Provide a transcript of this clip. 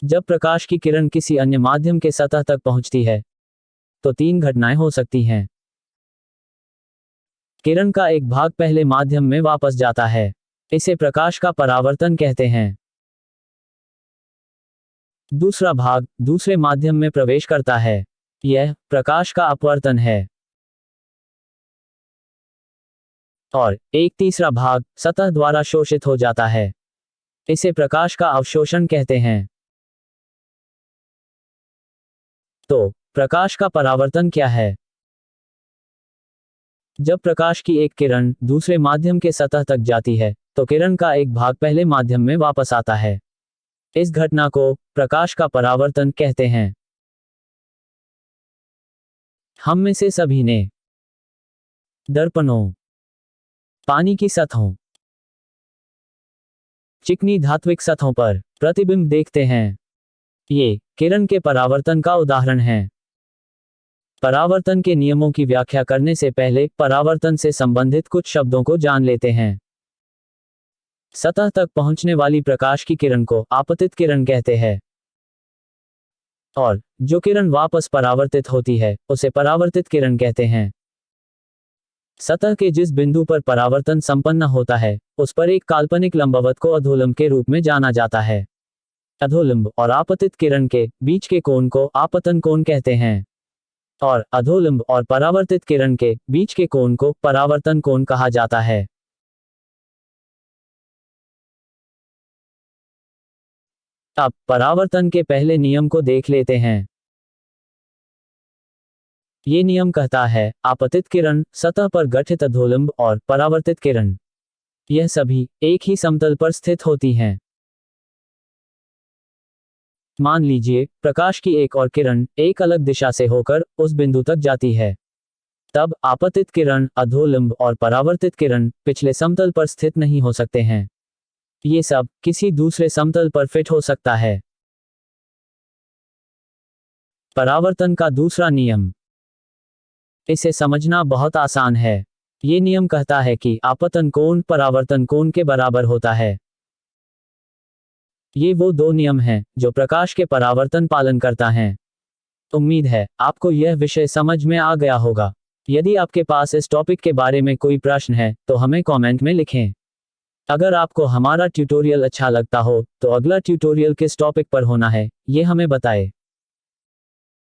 जब प्रकाश की किरण किसी अन्य माध्यम के सतह तक पहुंचती है तो तीन घटनाएं हो सकती हैं। किरण का एक भाग पहले माध्यम में वापस जाता है, इसे प्रकाश का परावर्तन कहते हैं। दूसरा भाग दूसरे माध्यम में प्रवेश करता है, यह प्रकाश का अपवर्तन है। और एक तीसरा भाग सतह द्वारा शोषित हो जाता है, इसे प्रकाश का अवशोषण कहते हैं। तो प्रकाश का परावर्तन क्या है? जब प्रकाश की एक किरण दूसरे माध्यम के सतह तक जाती है तो किरण का एक भाग पहले माध्यम में वापस आता है। इस घटना को प्रकाश का परावर्तन कहते हैं। हम में से सभी ने दर्पणों, पानी की सतहों, चिकनी धात्विक सतहों पर प्रतिबिंब देखते हैं। ये किरण के परावर्तन का उदाहरण है। परावर्तन के नियमों की व्याख्या करने से पहले परावर्तन से संबंधित कुछ शब्दों को जान लेते हैं। सतह तक पहुंचने वाली प्रकाश की किरण को आपतित किरण कहते हैं और जो किरण वापस परावर्तित होती है उसे परावर्तित किरण कहते हैं। सतह के जिस बिंदु पर परावर्तन संपन्न होता है उस पर एक काल्पनिक लंबवत को अधोलंब के रूप में जाना जाता है। अधोलंब और आपतित किरण के बीच के कोण को आपतन कोण कहते हैं और अधोलंब और परावर्तित किरण के बीच के कोण को परावर्तन कोण कहा जाता है। अब परावर्तन के पहले नियम को देख लेते हैं। ये नियम कहता है आपतित किरण, सतह पर गठित अधोलंब और परावर्तित किरण, यह सभी एक ही समतल पर स्थित होती हैं। मान लीजिए प्रकाश की एक और किरण एक अलग दिशा से होकर उस बिंदु तक जाती है। तब आपतित किरण, अधोलंब और परावर्तित किरण पिछले समतल पर स्थित नहीं हो सकते हैं। ये सब किसी दूसरे समतल पर फिट हो सकता है। परावर्तन का दूसरा नियम, इसे समझना बहुत आसान है। ये नियम कहता है कि आपतन कोण परावर्तन कोण के बराबर होता है। ये वो दो नियम हैं जो प्रकाश के परावर्तन पालन करता है। उम्मीद है आपको यह विषय समझ में आ गया होगा। यदि आपके पास इस टॉपिक के बारे में कोई प्रश्न है तो हमें कमेंट में लिखें। अगर आपको हमारा ट्यूटोरियल अच्छा लगता हो तो अगला ट्यूटोरियल किस टॉपिक पर होना है ये हमें बताएं।